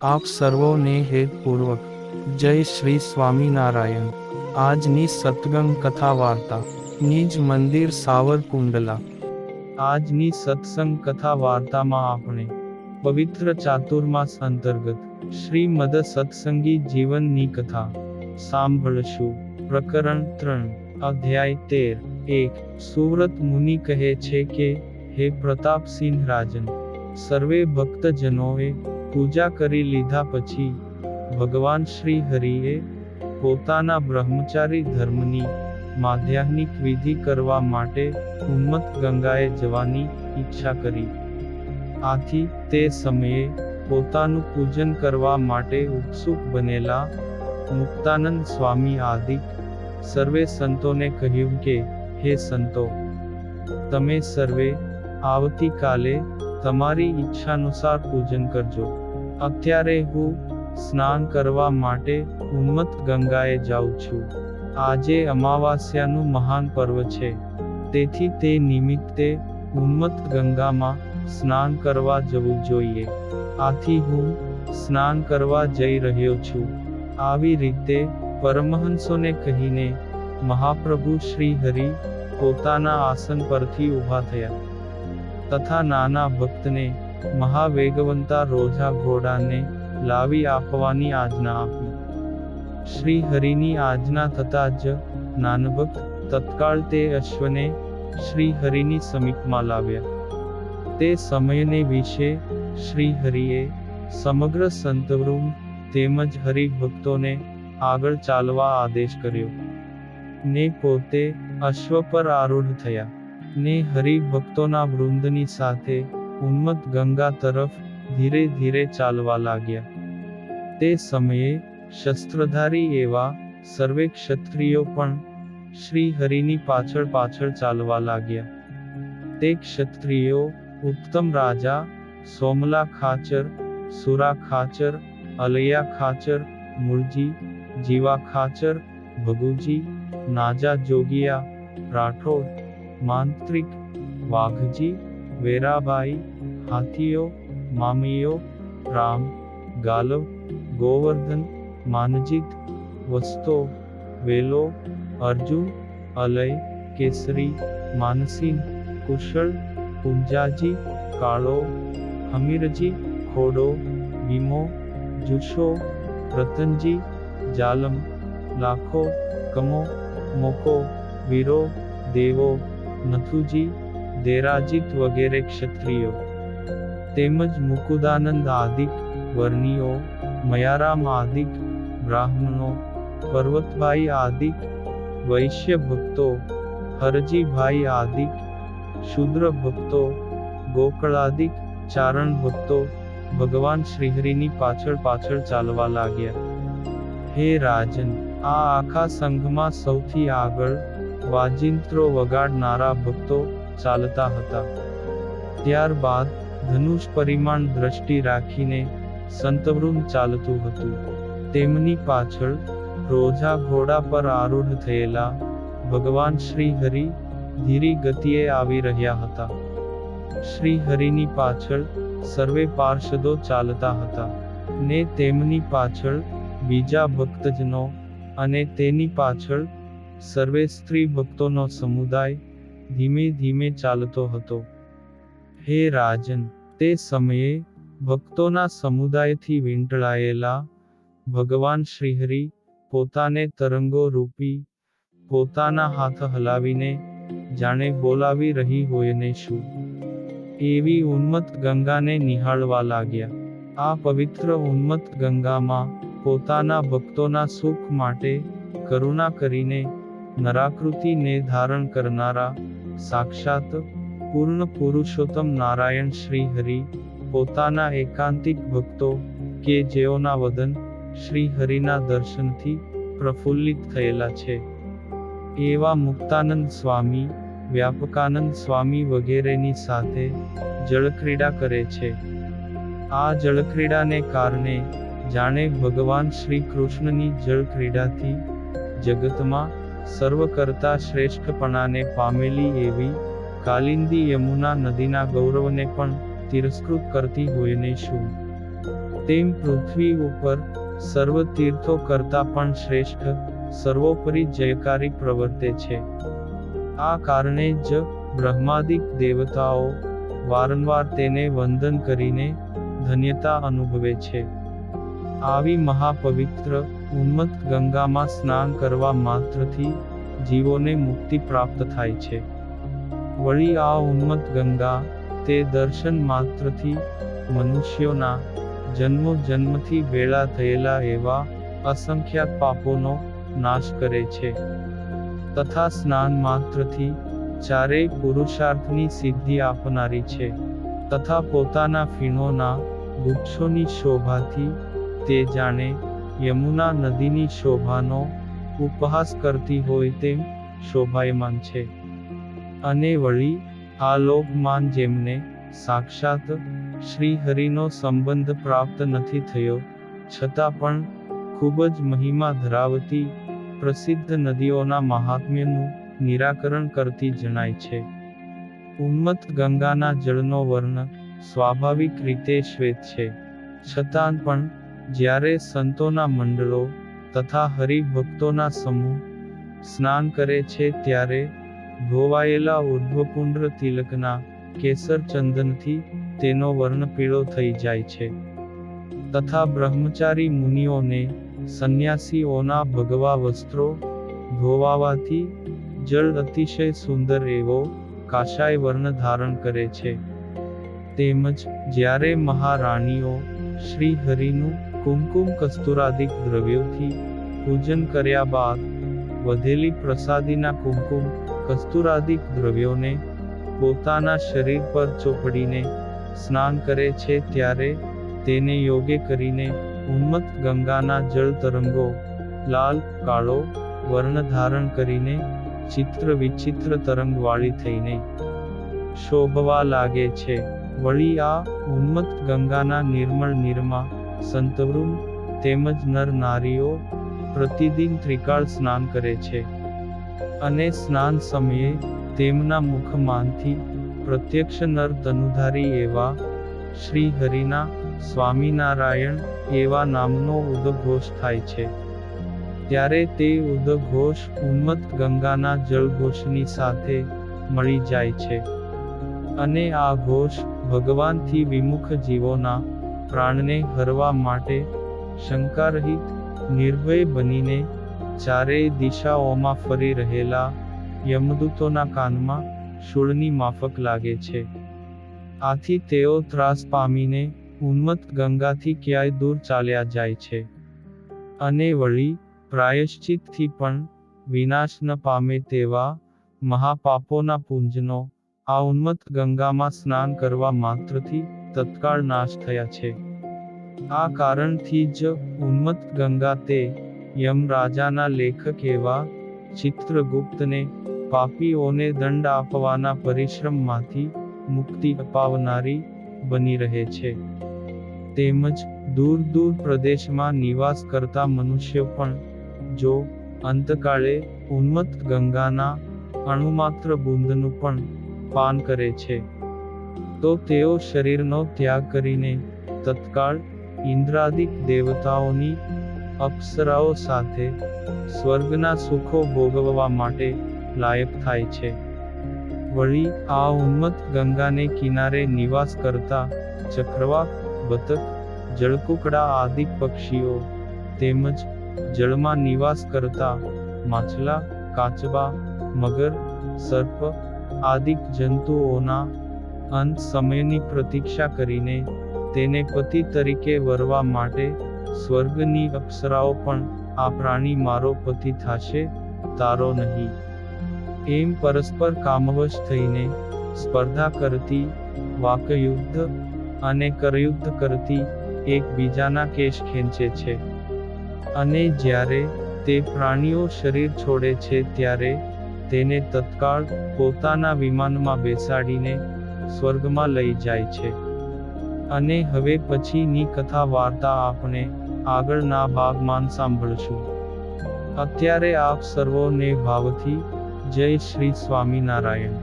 આપ સર્વોને હેતપૂર્વક જય શ્રી સ્વામિનારાયણ। આજની સત્સંગ કથા વાર્તા નિજ મંદિર સાવરકુંડલા। આજની સત્સંગ કથા વાર્તામાં આપણે પવિત્ર ચાતુર્માસ અંતર્ગત શ્રીમદ સત્સંગી જીવનની કથા સાંભળશું। પ્રકરણ 3 અધ્યાય 13। 1 સુવ્રત મુનિ કહે છે કે, હે પ્રતાપસિંહ રાજન, સર્વે ભક્તજનોએ પૂજા કરી લીધા પછી ભગવાન શ્રી હરિએ પોતાના બ્રહ્મચારી ધર્મની માધ્યાહ્નિક વિધિ કરવા માટે ઉન્મત્ત ગંગાએ જવાની ઈચ્છા કરી। આથી તે સમયે પોતાનું પૂજન કરવા માટે ઉત્સુક બનેલા મુક્તાનંદ સ્વામી આદિક સર્વે સંતોને કહ્યું કે, હે સંતો, તમે સર્વે આવતીકાલે તમારી ઈચ્છાનુસાર પૂજન કરજો। અત્યારે હું સ્નાન કરવા માટે ઉન્મત્ત ગંગાએ જાઉં છું। આજે અમાવાસ્યાનું મહાન પર્વ છે, તેથી તે નિમિત્તે ઉન્મત્ત ગંગામાં સ્નાન કરવા જવું જોઈએ। આથી હું સ્નાન કરવા જઈ રહ્યો છું। આવી રીતે પરમહંસોને કહીને મહાપ્રભુ શ્રી હરિ પોતાના આસન પરથી ઊભા થયા તથા નાના ભક્તને મહાવેગવંતા રોજા ઘોડાને લાવી આપવાની આજ્ઞા આપી। શ્રી હરિની આજ્ઞા થતાં જ નાનભક્ત તત્કાળ તે અશ્વને શ્રી હરિની સમીપમાં લાવ્યા। તે સમયને વિશે શ્રી હરિએ સમગ્ર સંતવૃંદ તેમજ હરિભક્તોને આગળ ચાલવા આદેશ કર્યો ને પોતે અશ્વ પર આરૂઢ થયા ને હરિભક્તોના વૃંદની સાથે ઉન્મત્ત ગંગા તરફ ધીરે ધીરે ચાલવા લાગ્યા। તે સમયે શસ્ત્રધારી એવા સર્વે ક્ષત્રિયો પણ શ્રી હરિની પાછળ પાછળ ચાલવા લાગ્યા। તે ક્ષત્રિયો ઉત્તમ રાજા, સોમલા ખાચર, સુરા ખાચર, અલૈયા ખાચર, મૂળજી, જીવા ખાચર, ભગુજી, નાજા જોગિયા, રાઠોડ, માંત્રિક, વાઘજી, વેરાભાઈ, હાથીઓ, મામીઓ, રામ, ગાલવ, ગોવર્ધન, માનજીત, વસ્તો, વેલો, અર્જુન, અલય, કેસરી, માનસીન, કુશળ, પુંજાજી, કાળો, હમીરજી, ખોડો, ભીમો, જુશો, રતનજી, જાલમ, લાખો, કમો, મોકો, વીરો, દેવો, નથુજી, દેરાજીત વગેરે ક્ષત્રિયો તેમજ મુકુદાનંદ આદિક વર્ણિયો, મયારામ આદિક બ્રાહ્મણો, પર્વતભાઈ આદિક વૈશ્ય ભક્તો, હરજીભાઈ આદિક શૂદ્ર ભક્તો, ગોકળાદિક ચારણ ભક્તો ભગવાન શ્રીહરિની પાછળ પાછળ ચાલવા લાગ્યા। હે રાજન, આ આખા સંઘમાં સૌથી આગળ વાજિંત્રો વગાડનારા ભક્તો ચાલતા હતા। ત્યારબાદ ધનુષ પરિમાણ દ્રષ્ટિ રાખીને સંતવૃંદ ચાલતું હતું। તેમની પાછળ રોજા ઘોડા પર આરૂઢ થયેલા ભગવાન શ્રી હરિ ધીરી ગતિએ આવી રહ્યા હતા। શ્રી હરિની પાછળ સર્વે પાર્ષદો ચાલતા હતા ને તેમની પાછળ બીજા ભક્તજનો અને તેની પાછળ સર્વે સ્ત્રી ભક્તોનો સમુદાય ધીમે ધીમે ચાલતો હતો। હે રાજન, તે સમયે ભક્તોના સમુદાયથી વીંટળાયેલા ભગવાન શ્રીહરિ પોતાને તરંગો રૂપી પોતાના હાથ હલાવીને જાણે બોલાવી રહી હોયને શું એવી ઉન્મત્ત ગંગાને નિહાળવા લાગ્યા। આ પવિત્ર ઉન્મત્ત ગંગામાં પોતાના ભક્તોના સુખ માટે કરુણા કરીને નરાકૃતિને ધારણ કરનારા સાક્ષાત પૂર્ણ પુરુષોત્તમ નારાયણ શ્રી હરિ પોતાના એકાંતિક ભક્તો કે જેઓના વદન શ્રી હરિના દર્શનથી પ્રફુલ્લિત થયેલા છે એવા મુક્તાનંદ સ્વામી, વ્યાપકાનંદ સ્વામી વગેરેની સાથે જળક્રીડા કરે છે। આ જળક્રીડાને કારણે જાણે ભગવાન શ્રી કૃષ્ણની જળક્રીડાથી જગતમાં સર્વ કરતા શ્રેષ્ઠપણાને પામેલી એવી કાલિંદી યમુના નદીના ગૌરવને પણ તિરસ્કૃત કરતી હોયને શું તેમ પૃથ્વી ઉપર સર્વ તીર્થો કરતા પણ શ્રેષ્ઠ સર્વોપરી જયકારી પ્રવર્તે છે. આ કારણે જ બ્રહ્માદિક દેવતાઓ વારંવાર તેને વંદન કરીને ધન્યતા અનુભવે છે. આવી મહાપવિત્ર ઉન્મત્ત ગંગામાં સ્નાન કરવા માત્રથી જીવોને મુક્તિ પ્રાપ્ત થાય છે. વળી આ ઉન્મત્ત ગંગા તે દર્શન માત્રથી મનુષ્યોના જન્મો જન્મથી ભેળા થયેલા એવા અસંખ્યાત પાપોનો નાશ કરે છે. તથા સ્નાન માત્રથી ચારેય પુરુષાર્થની સિદ્ધિ આપનારી છે. તથા પોતાના ફીણોના ગુચ્છોની શોભાથી તે જાણે યમુના નદીની શોભાનો ઉપહાસ કરતી હોય તેમ શોભાયમાન છે. અને વળી આ લોકમાન જેમને સાક્ષાત શ્રી હરિનો સંબંધ પ્રાપ્ત નથી થયો, છતાં પણ ખૂબ જ મહિમા ધરાવતી પ્રસિદ્ધ નદીઓના મહાત્મ્યનું નિરાકરણ કરતી જણાય છે. ઉન્મત્ત ગંગાના જળનો વર્ણ સ્વાભાવિક રીતે શ્વેત છે. છતાં પણ જ્યારે સંતોના મંડળો તથા હરિભક્તોના સમૂહ સ્નાન કરે છે ત્યારે ધોવાયેલા ઉર્ધ્વપુંડ્ર તિલકના કેસર ચંદનથી તેનો વર્ણ પીળો થઈ જાય છે. તથા બ્રહ્મચારી મુનિઓને સંન્યાસીઓના ભગવા વસ્ત્રો ધોવાવાથી જળ અતિશય સુંદર એવો કાષાય વર્ણ ધારણ કરે છે. તેમજ જ્યારે મહારાણીઓ શ્રી હરિનું કુમકુમ કસ્તુરાદિક દ્રવ્યોથી પૂજન કર્યા બાદ વધેલી પ્રસાદીના કુમકુમ કસ્તુરાદિક દ્રવ્યોને પોતાના શરીર પર ચોપડીને સ્નાન કરે છે ત્યારે તેને યોગે કરીને ઉન્મત્ત ગંગાના જળ તરંગો લાલ કાળો વર્ણ ધારણ કરીને ચિત્ર વિચિત્ર તરંગવાળી થઈને શોભવા લાગે છે. વળી આ ઉન્મત્ત ગંગાના નિર્મળ નીરમાં સંતવૃંદ તેમજ નર નારીઓ પ્રતિદિન ત્રિકાળ સ્નાન કરે છે. અને સ્નાન સમયે તેમના મુખમાંથી પ્રત્યક્ષ નર તનુધારી એવા શ્રી હરિના સ્વામિનારાયણ એવા નામનો ઉદઘોષ થાય છે. ત્યારે તે ઉદઘોષ ઉન્મત્ત ગંગાના જળઘોષની સાથે મળી જાય છે. અને આ ઘોષ ભગવાનથી વિમુખ જીવોના પ્રાણને હરવા માટે શંકારહિત નિર્ભય બનીને ચારેય દિશાઓમાં ફરી રહેલા યમદૂતોના કાનમાં શૂળની માફક લાગે છે. આથી તેઓ ત્રાસ પામીને ઉન્મત્ત ગંગાથી ક્યાંય દૂર ચાલ્યા જાય છે. અને વળી પ્રાયશ્ચિતથી પણ વિનાશ ન પામે તેવા મહાપાપોના પુંજનો આ ઉન્મત્ત ગંગામાં સ્નાન કરવા માત્રથી તત્કાળ નાશ થયા છે. આ કારણથી જ ઉન્મત્ત ગંગા તે યમ રાજાના લેખક એવા ચિત્રગુપ્તને પાપીઓને દંડ આપવાના પરિશ્રમમાંથી મુક્તિ અપાવનારી બની રહે છે. તેમજ દૂર દૂર પ્રદેશમાં નિવાસ કરતા મનુષ્યો પણ જો અંતકાળે ઉન્મત્ત ગંગાના અણુમાત્ર બુંદનું પણ પાન કરે છે તો તેઓ શરીરનો ત્યાગ કરીને તત્કાળ ઇન્દ્રાદિક દેવતાઓની અપ્સરાઓ સાથે સ્વર્ગના સુખો ભોગવવા માટે લાયક થાય છે. વળી આ ઉન્મત્ત ગંગાને કિનારે નિવાસ કરતા ચક્રવાક, બતક, જળકુકડા આદિ પક્ષીઓ તેમજ જળમાં નિવાસ કરતા માછલા, કાચબા, મગર, સર્પ આદિક જંતુઓના અંત સમયની પ્રતીક્ષા કરીને તેને પતિ તરીકે વરવા માટે સ્વર્ગની અપ્સરાઓ પણ આ પ્રાણી મારો પતિ થાશે, તારો નહીં, એમ પરસ્પર કામવશ થઈને સ્પર્ધા કરતી, વાકયુદ્ધ અને કરયુદ્ધ કરતી એકબીજાના કેશ ખેંચે છે. અને જ્યારે તે પ્રાણીઓ શરીર છોડે છે ત્યારે તેને તત્કાળ પોતાના વિમાનમાં બેસાડીને સ્વર્ગમાં લઈ જાય છે. અને હવે પછીની કથા વાર્તા આપણે આગળના ભાગમાં સાંભળશું. અત્યારે આપ સર્વોને ભાવથી જય શ્રી સ્વામિનારાયણ.